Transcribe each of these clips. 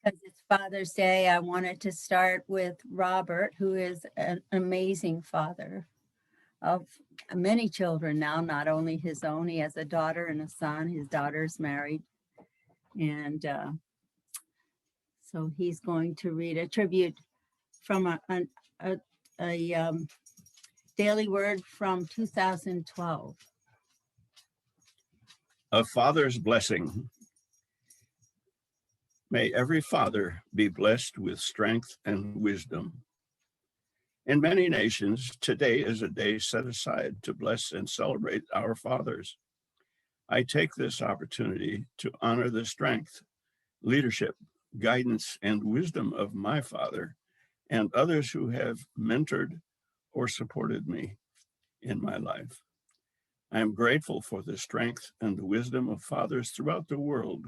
Because it's Father's Day, I wanted to start with Robert, who is an amazing father of many children now, not only his own. He has a daughter and a son. His daughter's married. And so he's going to read a tribute from a daily word from 2012. A father's blessing. May every father be blessed with strength and wisdom. In many nations, today is a day set aside to bless and celebrate our fathers. I take this opportunity to honor the strength, leadership, guidance, and wisdom of my father and others who have mentored or supported me in my life. I am grateful for the strength and the wisdom of fathers throughout the world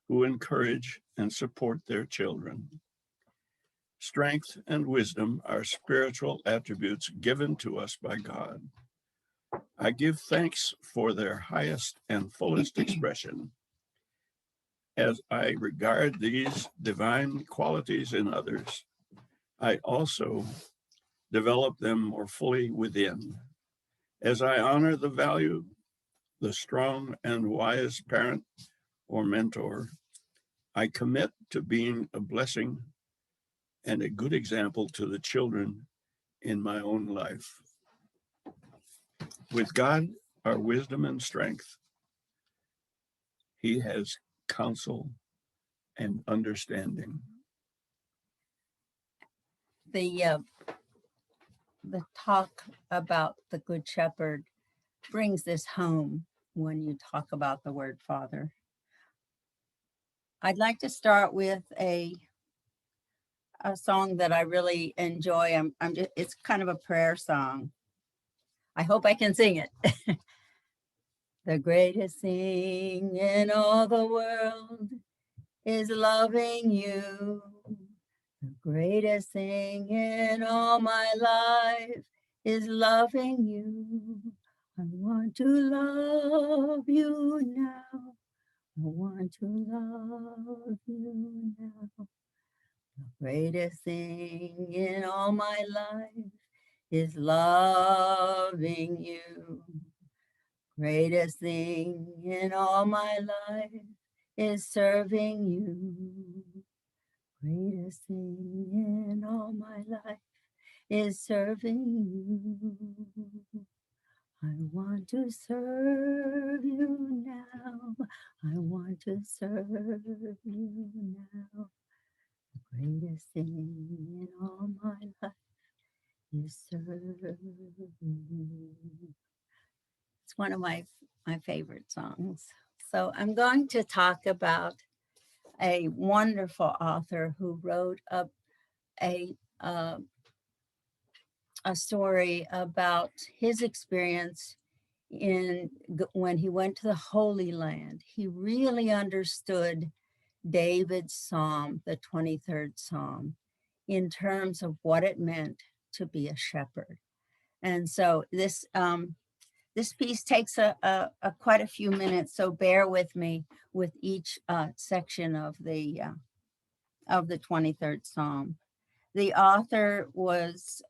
who encourage and support their children. Strength and wisdom are spiritual attributes given to us by God. I give thanks for their highest and fullest expression as I regard these divine qualities in others. I also develop them more fully within. As I honor the value, the strong and wise parent or mentor, I commit to being a blessing and a good example to the children in my own life. With God, our wisdom and strength, He has counsel and understanding. The talk about the Good Shepherd brings this home when you talk about the word father. I'd like to start with a song that I really enjoy. It's kind of a prayer song. I hope I can sing it. The greatest thing in all the world is loving you. The greatest thing in all my life is loving you. I want to love you now. I want to love you now. The greatest thing in all my life is loving you. Greatest thing in all my life is serving you. Greatest thing in all my life is serving you. I want to serve you now. I want to serve you now. The greatest thing in all my life is serving you. It's one of my favorite songs. So I'm going to talk about a wonderful author who wrote a story about his experience when he went to the Holy Land. He really understood David's Psalm, the 23rd Psalm, in terms of what it meant to be a shepherd. And so this piece takes quite a few minutes, so bear with me with each section of the 23rd Psalm. The author was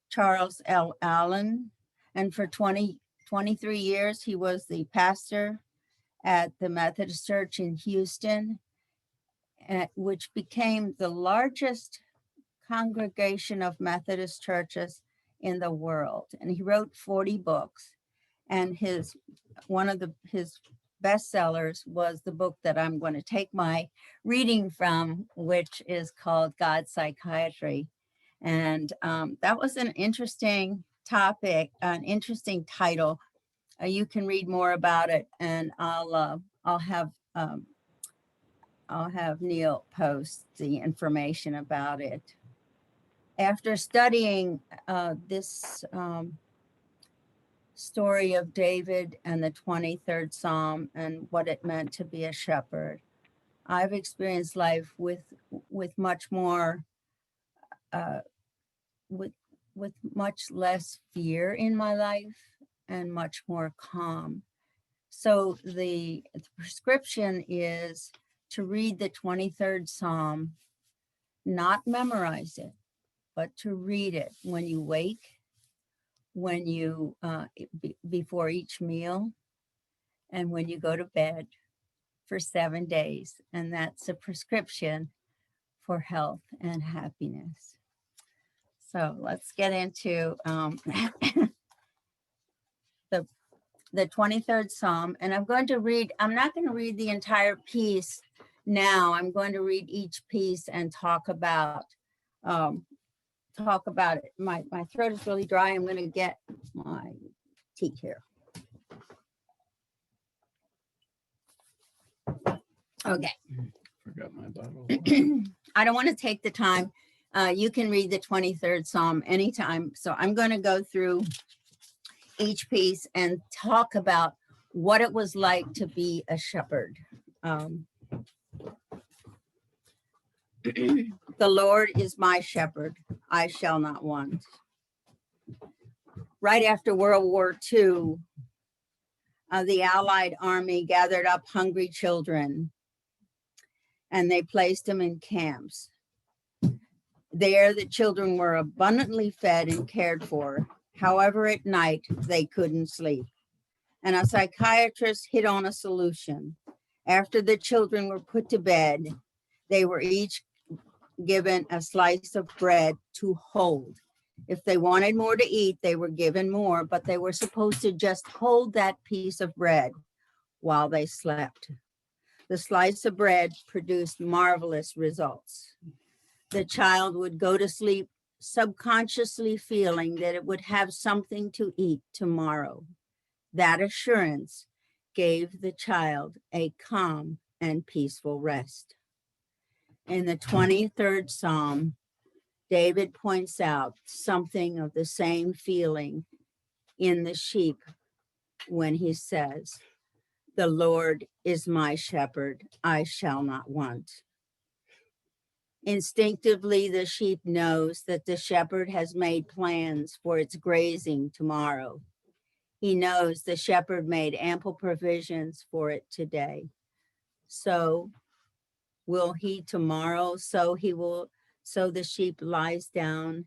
Charles L. Allen, and for 23 years, he was the pastor at the Methodist Church in Houston, which became the largest congregation of Methodist churches in the world. And he wrote 40 books. And one of his bestsellers was the book that I'm going to take my reading from, which is called God's Psychiatry. And that was an interesting topic, an interesting title. You can read more about it, and I'll have Neil post the information about it. After studying this story of David and the 23rd Psalm and what it meant to be a shepherd, I've experienced life with much more, with much less fear in my life and much more calm. So the prescription is to read the 23rd Psalm, not memorize it, but to read it when you wake, when you, before each meal, and when you go to bed for 7 days. And that's a prescription for health and happiness. So let's get into the 23rd Psalm. And I'm not going to read the entire piece now. I'm going to read each piece and talk about it. My throat is really dry. I'm going to get my tea here. Okay. Forgot my bottle. I don't want to take the time. You can read the 23rd Psalm anytime. So I'm going to go through each piece and talk about what it was like to be a shepherd. The Lord is my shepherd, I shall not want. Right after World War II, the Allied army gathered up hungry children and they placed them in camps. There, the children were abundantly fed and cared for. However, at night, they couldn't sleep. And a psychiatrist hit on a solution. After the children were put to bed, they were each given a slice of bread to hold. If they wanted more to eat, they were given more, but they were supposed to just hold that piece of bread while they slept. The slice of bread produced marvelous results. The child would go to sleep subconsciously feeling that it would have something to eat tomorrow. That assurance gave the child a calm and peaceful rest. In the 23rd Psalm, David points out something of the same feeling in the sheep when he says, "The Lord is my shepherd, I shall not want." Instinctively, the sheep knows that the shepherd has made plans for its grazing tomorrow. He knows the shepherd made ample provisions for it today. So will he tomorrow, so the sheep lies down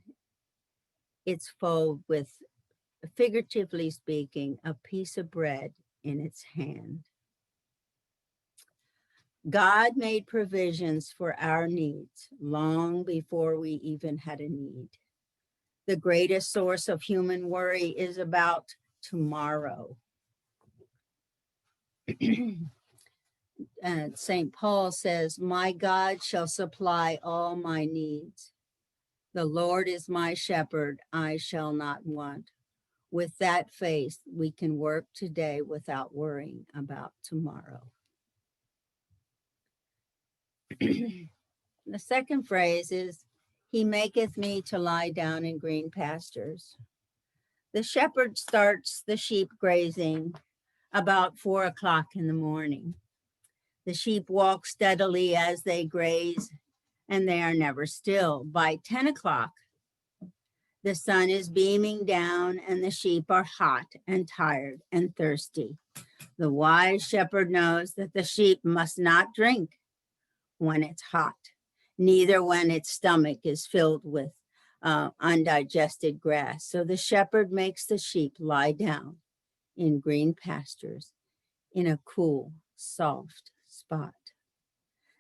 its fold with, figuratively speaking, a piece of bread in its hand. God made provisions for our needs long before we even had a need. The greatest source of human worry is about tomorrow. And St. Paul says, "My God shall supply all my needs. The Lord is my shepherd, I shall not want." With that faith, we can work today without worrying about tomorrow. The second phrase is, "He maketh me to lie down in green pastures." The shepherd starts the sheep grazing about 4 o'clock in the morning. The sheep walk steadily as they graze, and they are never still. By 10 o'clock, the sun is beaming down, and the sheep are hot and tired and thirsty. The wise shepherd knows that the sheep must not drink when it's hot, neither when its stomach is filled with undigested grass. So the shepherd makes the sheep lie down in green pastures in a cool, soft spot.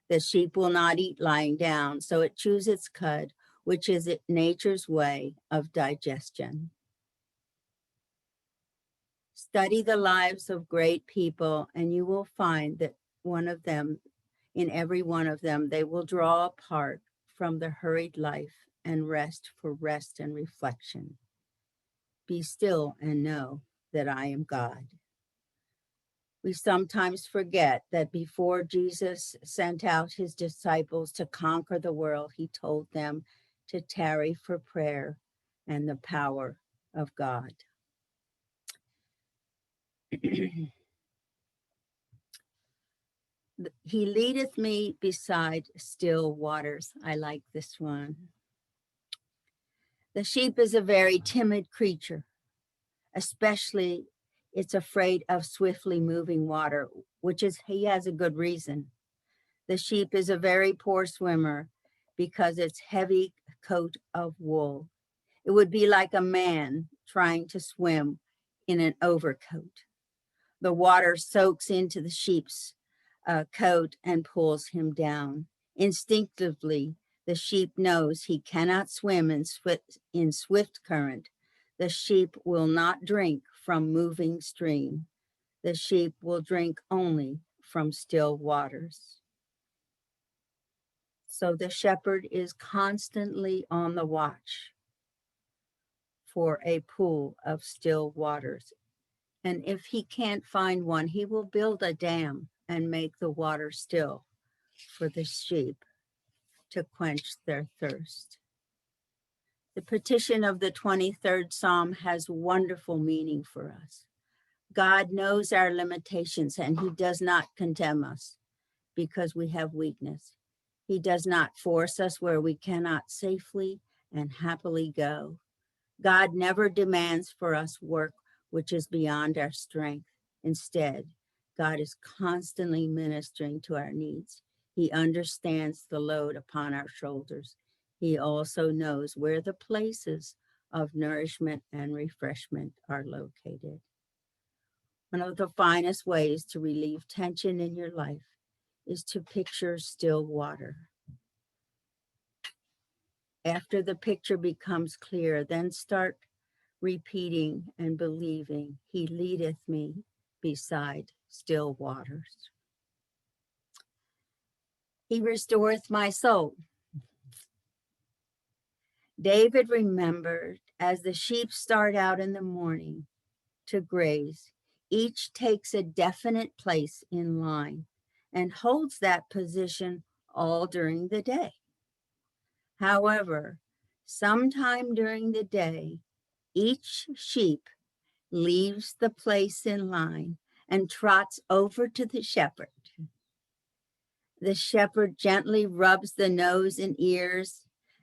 The sheep will not eat lying down, so it chews its cud, which is nature's way of digestion. Study the lives of great people, and you will find that in every one of them, they will draw apart from the hurried life and rest for rest and reflection. Be still and know that I am God. We sometimes forget that before Jesus sent out his disciples to conquer the world, he told them to tarry for prayer and the power of God. He leadeth me beside still waters. I like this one. The sheep is a very timid creature, especially it's afraid of swiftly moving water, he has a good reason. The sheep is a very poor swimmer because its heavy coat of wool. It would be like a man trying to swim in an overcoat. The water soaks into the sheep's coat and pulls him down. Instinctively, the sheep knows he cannot swim in swift current. The sheep will not drink from moving stream. The sheep will drink only from still waters. So the shepherd is constantly on the watch for a pool of still waters. And if he can't find one, he will build a dam and make the water still for the sheep to quench their thirst. The petition of the 23rd Psalm has wonderful meaning for us. God knows our limitations and he does not condemn us because we have weakness. He does not force us where we cannot safely and happily go. God never demands for us work which is beyond our strength. Instead, God is constantly ministering to our needs. He understands the load upon our shoulders. He also knows where the places of nourishment and refreshment are located. One of the finest ways to relieve tension in your life is to picture still water. After the picture becomes clear, then start repeating and believing, he leadeth me beside still waters. He restoreth my soul. David remembered as the sheep start out in the morning to graze, each takes a definite place in line and holds that position all during the day. However, sometime during the day, each sheep leaves the place in line and trots over to the shepherd. The shepherd gently rubs the nose and ears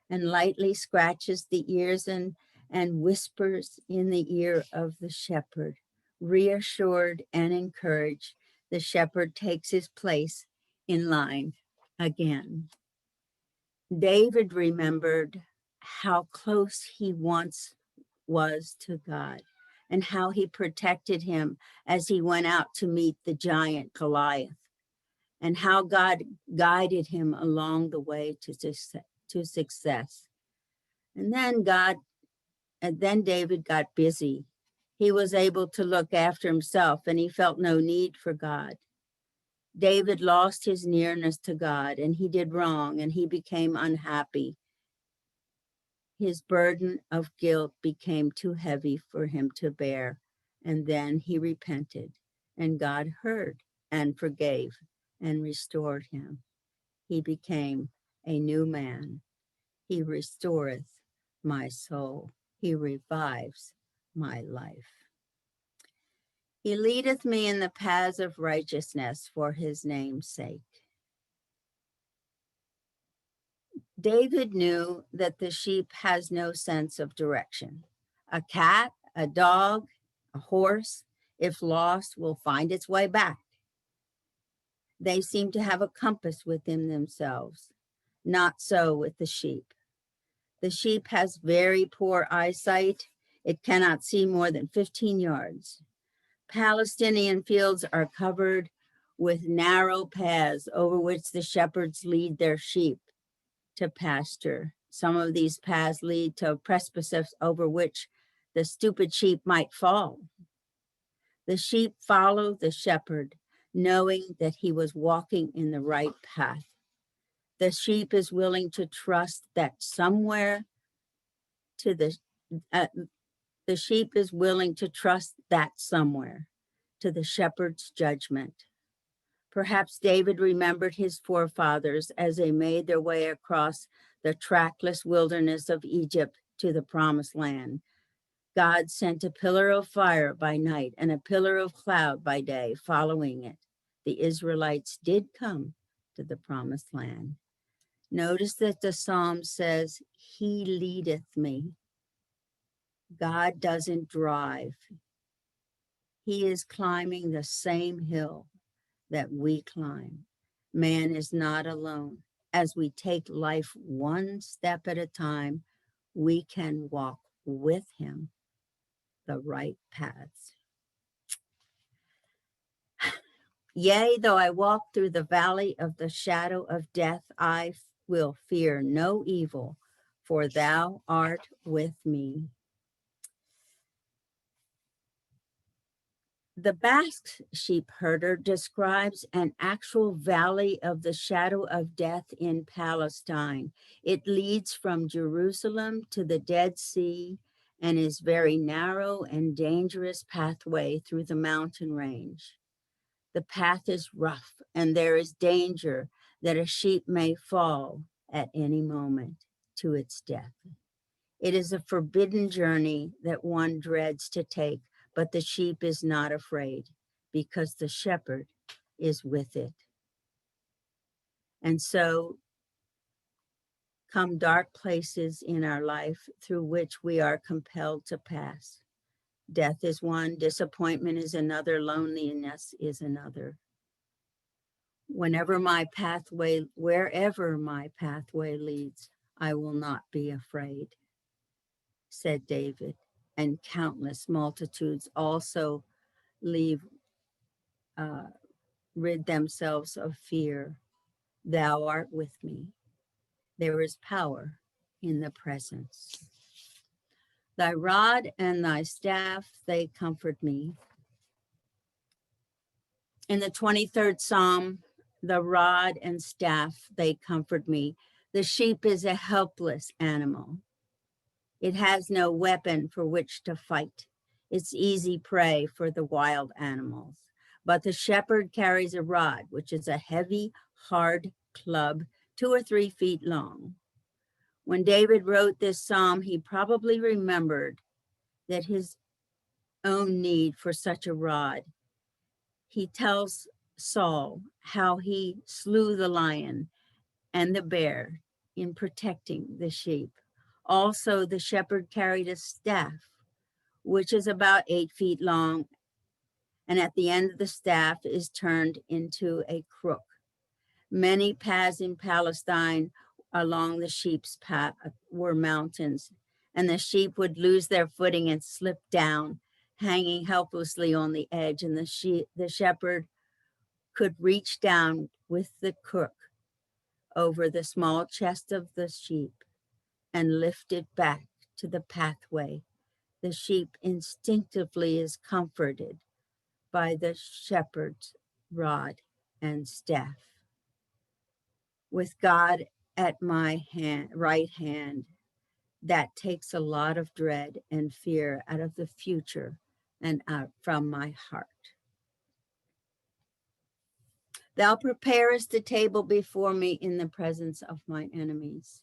and lightly scratches the ears and whispers in the ear of the shepherd. Reassured and encouraged, the shepherd takes his place in line again. David remembered how close he once was to God and how he protected him as he went out to meet the giant Goliath, and how God guided him along the way to success. And then David got busy. He was able to look after himself and he felt no need for God. David lost his nearness to God and he did wrong and he became unhappy. His burden of guilt became too heavy for him to bear. And then he repented, and God heard and forgave and restored him. He became a new man. He restoreth my soul. He revives my life. He leadeth me in the paths of righteousness for his name's sake. David knew that the sheep has no sense of direction. A cat, a dog, a horse, if lost, will find its way back. They seem to have a compass within themselves. Not so with the sheep. The sheep has very poor eyesight. It cannot see more than 15 yards. Palestinian fields are covered with narrow paths over which the shepherds lead their sheep to pasture. Some of these paths lead to precipices over which the stupid sheep might fall. The sheep follow the shepherd, knowing that he was walking in the right path. The sheep is willing to trust that somewhere to the sheep is willing to trust that somewhere to the shepherd's judgment. Perhaps David remembered his forefathers as they made their way across the trackless wilderness of Egypt to the promised land. God sent a pillar of fire by night and a pillar of cloud by day following it. The Israelites did come to the promised land. Notice that the psalm says, he leadeth me. God doesn't drive. He is climbing the same hill that we climb. Man is not alone. As we take life one step at a time, we can walk with him the right paths. Yea, though I walk through the valley of the shadow of death, I will fear no evil, for thou art with me. The Basque sheep herder describes an actual valley of the shadow of death in Palestine. It leads from Jerusalem to the Dead Sea and is very narrow and dangerous pathway through the mountain range. The path is rough and there is danger that a sheep may fall at any moment to its death. It is a forbidden journey that one dreads to take, but the sheep is not afraid because the shepherd is with it. And so come dark places in our life through which we are compelled to pass. Death is one, disappointment is another, loneliness is another. Wherever my pathway leads, I will not be afraid, said David. And countless multitudes also rid themselves of fear. Thou art with me. There is power in the presence. Thy rod and thy staff, they comfort me. In the 23rd Psalm, the rod and staff, they comfort me. The sheep is a helpless animal. It has no weapon for which to fight. It's easy prey for the wild animals. But the shepherd carries a rod, which is a heavy, hard club, 2 or 3 feet long. When David wrote this psalm, he probably remembered that his own need for such a rod. He tells Saul how he slew the lion and the bear in protecting the sheep. Also, the shepherd carried a staff, which is about 8 feet long, and at the end of the staff is turned into a crook. Many paths in Palestine along the sheep's path were mountains, and the sheep would lose their footing and slip down, hanging helplessly on the edge, and the shepherd could reach down with the crook over the small chest of the sheep and lift it back to the pathway. The sheep instinctively is comforted by the shepherd's rod and staff. With God at my right hand, that takes a lot of dread and fear out of the future and out from my heart. Thou preparest a table before me in the presence of my enemies.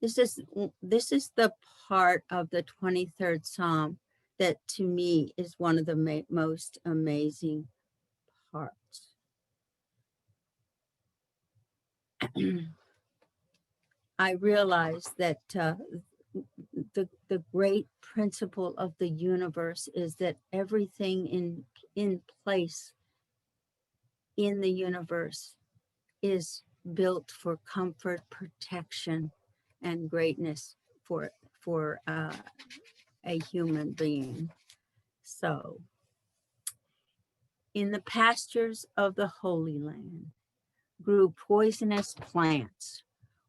This is the part of the 23rd Psalm that to me is one of the most amazing parts. I realize that the great principle of the universe is that everything in place in the universe is built for comfort, protection, and greatness for a human being. So, in the pastures of the Holy Land grew poisonous plants,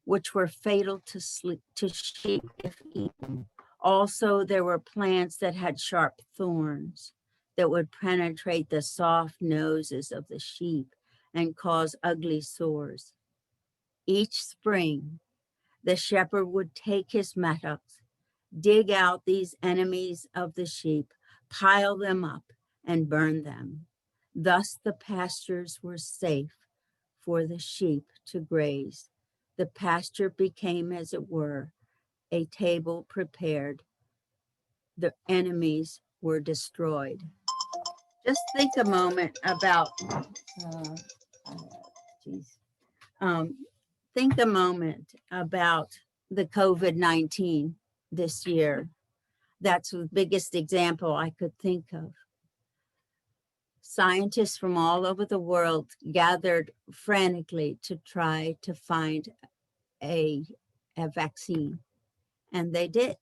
which were fatal to sheep if eaten. Also, there were plants that had sharp thorns that would penetrate the soft noses of the sheep and cause ugly sores. Each spring, the shepherd would take his mattocks, dig out these enemies of the sheep, pile them up, and burn them. Thus the pastures were safe for the sheep to graze. The pasture became, as it were, a table prepared. The enemies were destroyed. Just think a moment about, think a moment about the COVID-19 this year. That's the biggest example I could think of. Scientists from all over the world gathered frantically to try to find a vaccine, and they did.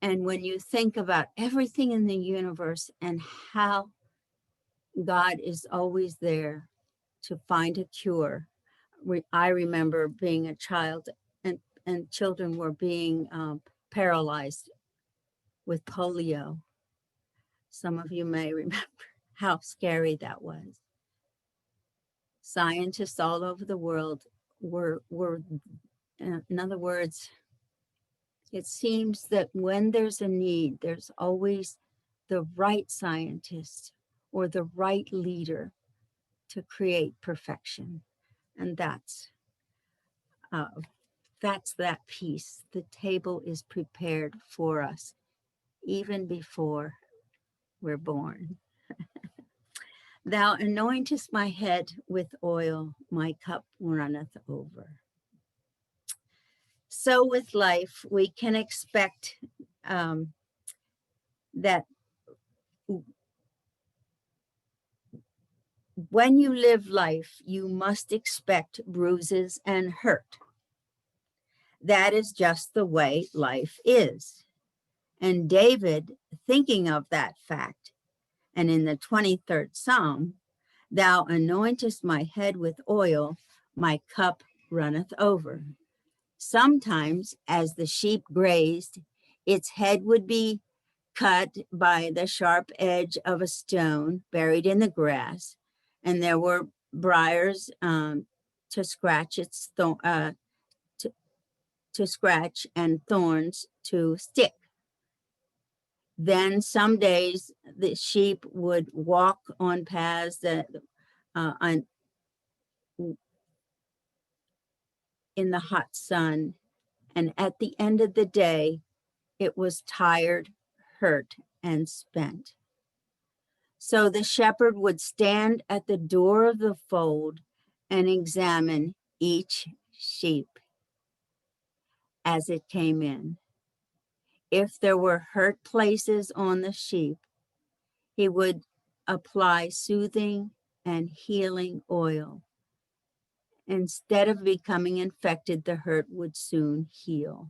And when you think about everything in the universe and how God is always there to find a cure. I remember being a child, and children were being paralyzed with polio. Some of you may remember how scary that was. Scientists all over the world were in other words, it seems that when there's a need, there's always the right scientist or the right leader to create perfection. And that's that piece. The table is prepared for us even before we're born. Thou anointest my head with oil, my cup runneth over. So with life, we can expect that when you live life, you must expect bruises and hurt. That is just the way life is. And David, thinking of that fact, and in the 23rd Psalm, thou anointest my head with oil, my cup runneth over. Sometimes, as the sheep grazed, its head would be cut by the sharp edge of a stone buried in the grass, and there were briars to scratch its to scratch and thorns to stick. Then some days the sheep would walk on paths that in the hot sun, and at the end of the day, it was tired, hurt, and spent. So the shepherd would stand at the door of the fold and examine each sheep as it came in. If there were hurt places on the sheep, he would apply soothing and healing oil. Instead of becoming infected, the hurt would soon heal.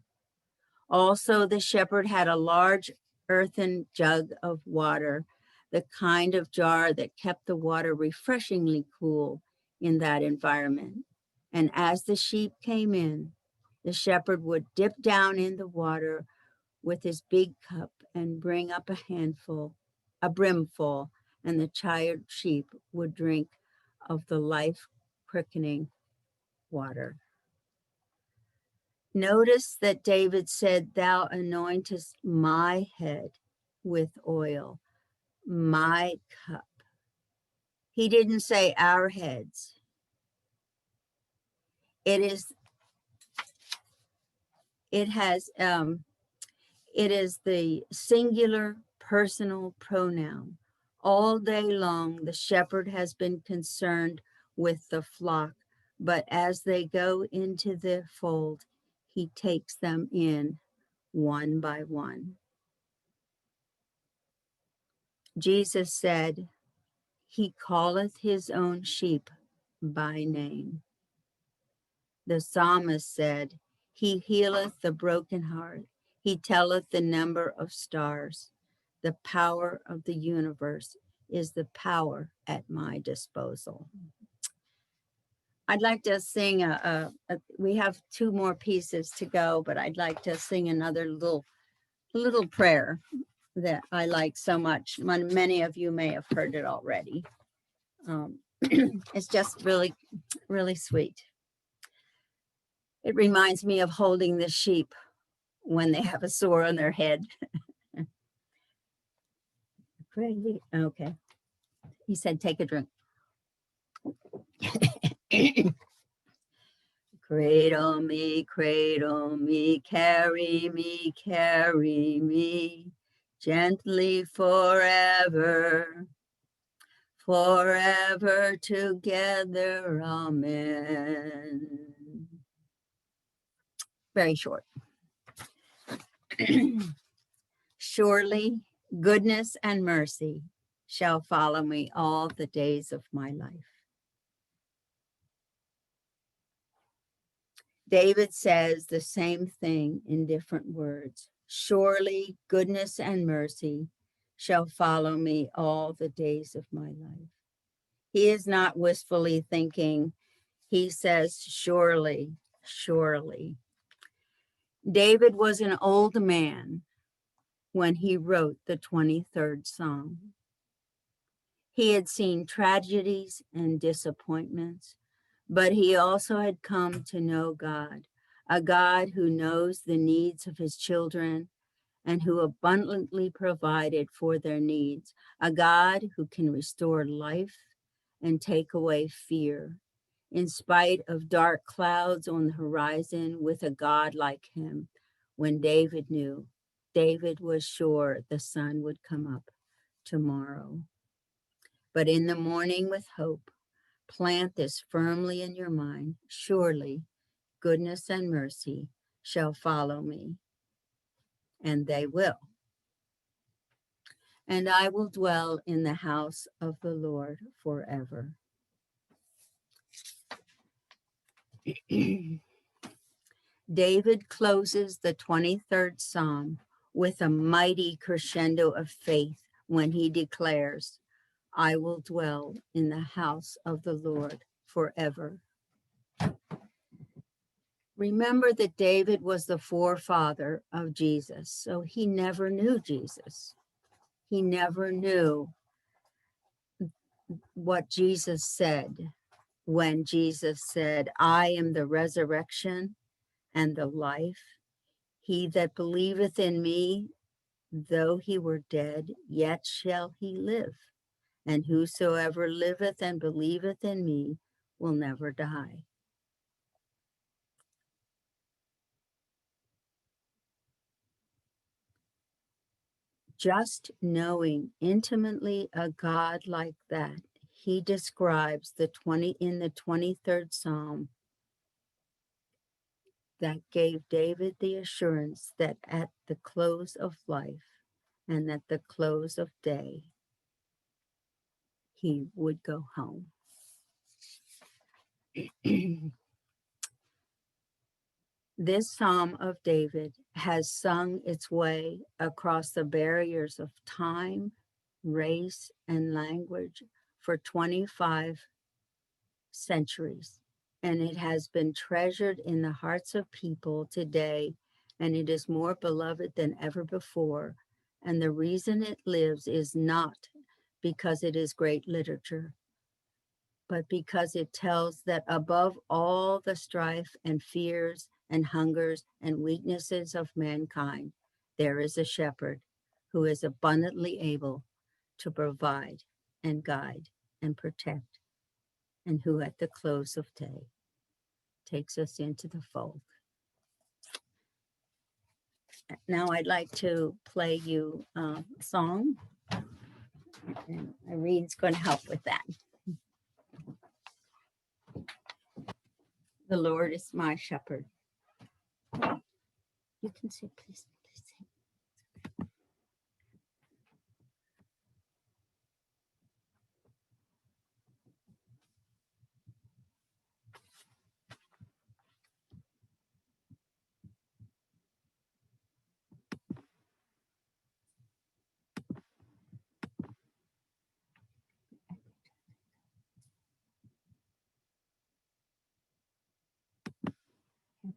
Also, the shepherd had a large earthen jug of water, the kind of jar that kept the water refreshingly cool in that environment. And as the sheep came in, the shepherd would dip down in the water with his big cup and bring up a brimful, and the tired sheep would drink of the life-quickening water. Notice that David said, thou anointest my head with oil, my cup. He didn't say our heads. It is the singular personal pronoun. All day long, the shepherd has been concerned with the flock, but as they go into the fold, he takes them in one by one. Jesus said, he calleth his own sheep by name. The psalmist said, he healeth the broken heart. He telleth the number of stars. The power of the universe is the power at my disposal. I'd like to sing we have two more pieces to go, but I'd like to sing another little prayer that I like so much. Many of you may have heard it already. It's just really, really sweet. It reminds me of holding the sheep when they have a sore on their head. Crazy. Okay. He said, take a drink. Cradle me, carry me, gently forever, forever together, amen. Very short. Surely goodness and mercy shall follow me all the days of my life. David says the same thing in different words. Surely goodness and mercy shall follow me all the days of my life. He is not wistfully thinking. He says, surely, surely. David was an old man when he wrote the 23rd Psalm. He had seen tragedies and disappointments, but he also had come to know God, a God who knows the needs of his children and who abundantly provided for their needs, a God who can restore life and take away fear. In spite of dark clouds on the horizon, with a God like him, when David knew, David was sure the sun would come up tomorrow. But in the morning with hope, plant this firmly in your mind. Surely goodness and mercy shall follow me, and they will. And I will dwell in the house of the Lord forever. David closes the 23rd Psalm with a mighty crescendo of faith when he declares, I will dwell in the house of the Lord forever. Remember that David was the forefather of Jesus, so he never knew Jesus. He never knew what Jesus said when Jesus said, I am the resurrection and the life. He that believeth in me, though he were dead, yet shall he live. And whosoever liveth and believeth in me will never die. Just knowing intimately a God like that, he describes in the 23rd Psalm that gave David the assurance that at the close of life and at the close of day, he would go home. This Psalm of David has sung its way across the barriers of time, race, and language for 25 centuries, and it has been treasured in the hearts of people today, and it is more beloved than ever before. And the reason it lives is not because it is great literature, but because it tells that above all the strife and fears and hungers and weaknesses of mankind, there is a shepherd who is abundantly able to provide and guide and protect, and who at the close of day takes us into the fold. Now I'd like to play you a song, and Irene's going to help with that. The Lord is my shepherd. You can sit, please. Sit.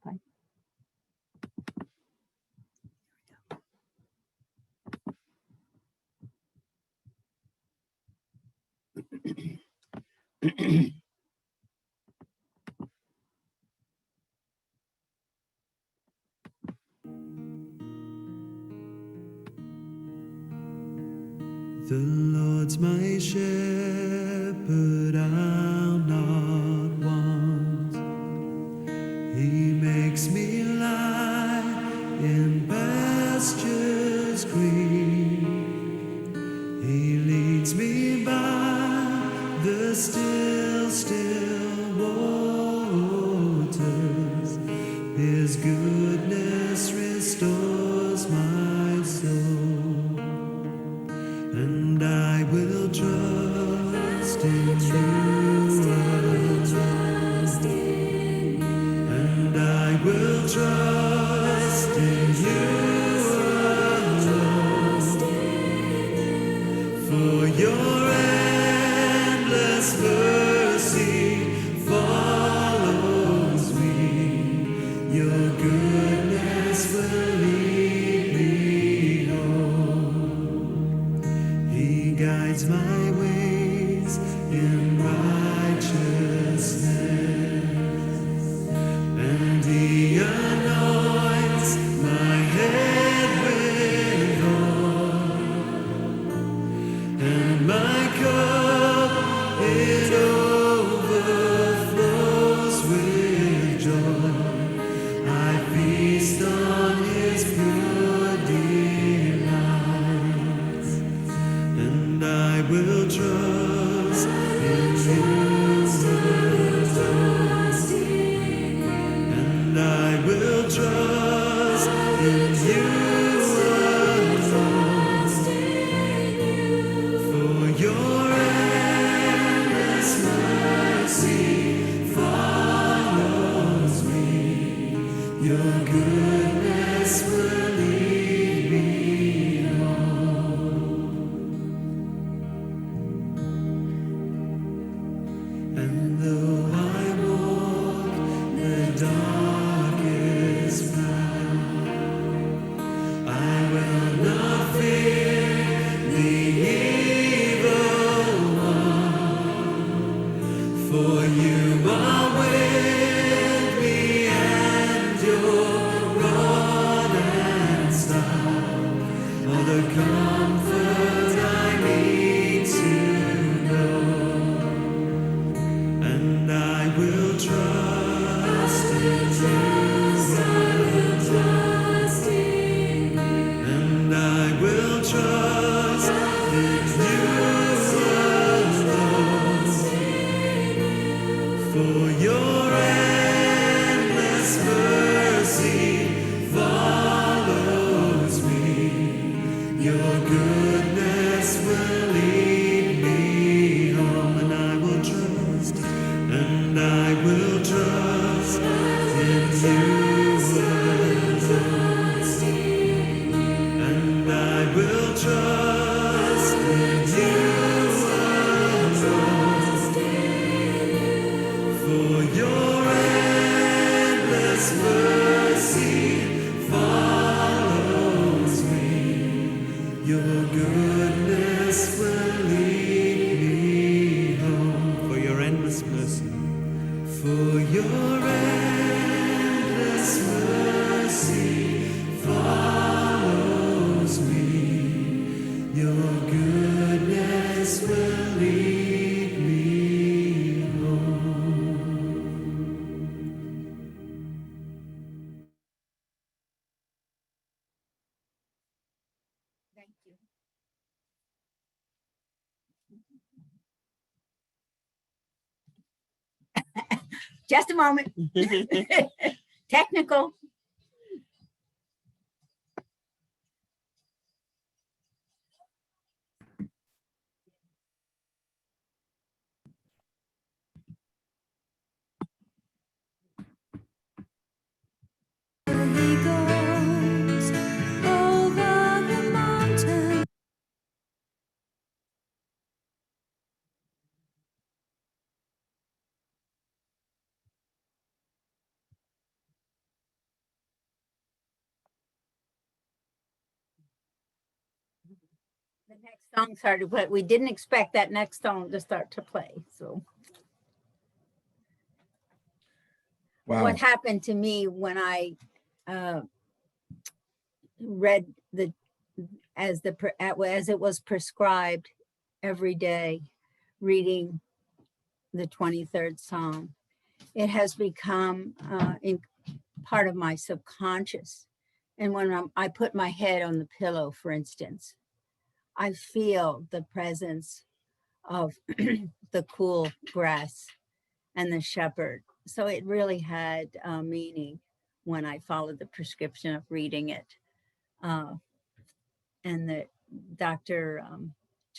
Okay. The Lord's my shepherd, I'll not want. He makes me lie in pastures green. He leads me by the still, still waters. His goodness restores my soul. And I will will trust in you alone. And I will trust in you alone. For your endless mercy follows me. Your goodness will lead me home. He guides my ways in righteousness, and He anoints my head with oil, and my cup it overflows with joy. I feast on His pure delights, and I will trust in you alone. And I will trust in you alone. For your endless mercy follows me. Your goodness will lead me home. And though I walk the darkest path, I will not fear the evil one, for you are with me, and your rod and staff are the comfort I need to know. And I will trust in you alone. And I will trust in you alone. For your endless mercy follows me. Your goodness will lead me home. And I will trust, and I will trust in you alone. And I will trust in you alone. For your endless mercy follows me. Your goodness will lead me home. For your endless mercy. For your endless mercy follows me. Your goodness will lead me home. Thank you. Just a moment. Technical. He goes over the mountain. The next song started, but we didn't expect that next song to start to play. So Wow. what happened to me when I read the as it was prescribed every day, reading the 23rd Psalm, it has become in part of my subconscious. And when I put my head on the pillow, for instance, I feel the presence of the cool grass and the shepherd. So it really had meaning when I followed the prescription of reading it. And the Dr.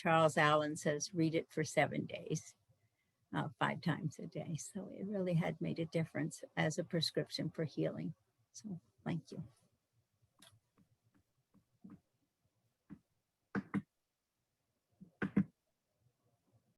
Charles Allen says, read it for 7 days, 5 times a day. So it really had made a difference as a prescription for healing. So thank you.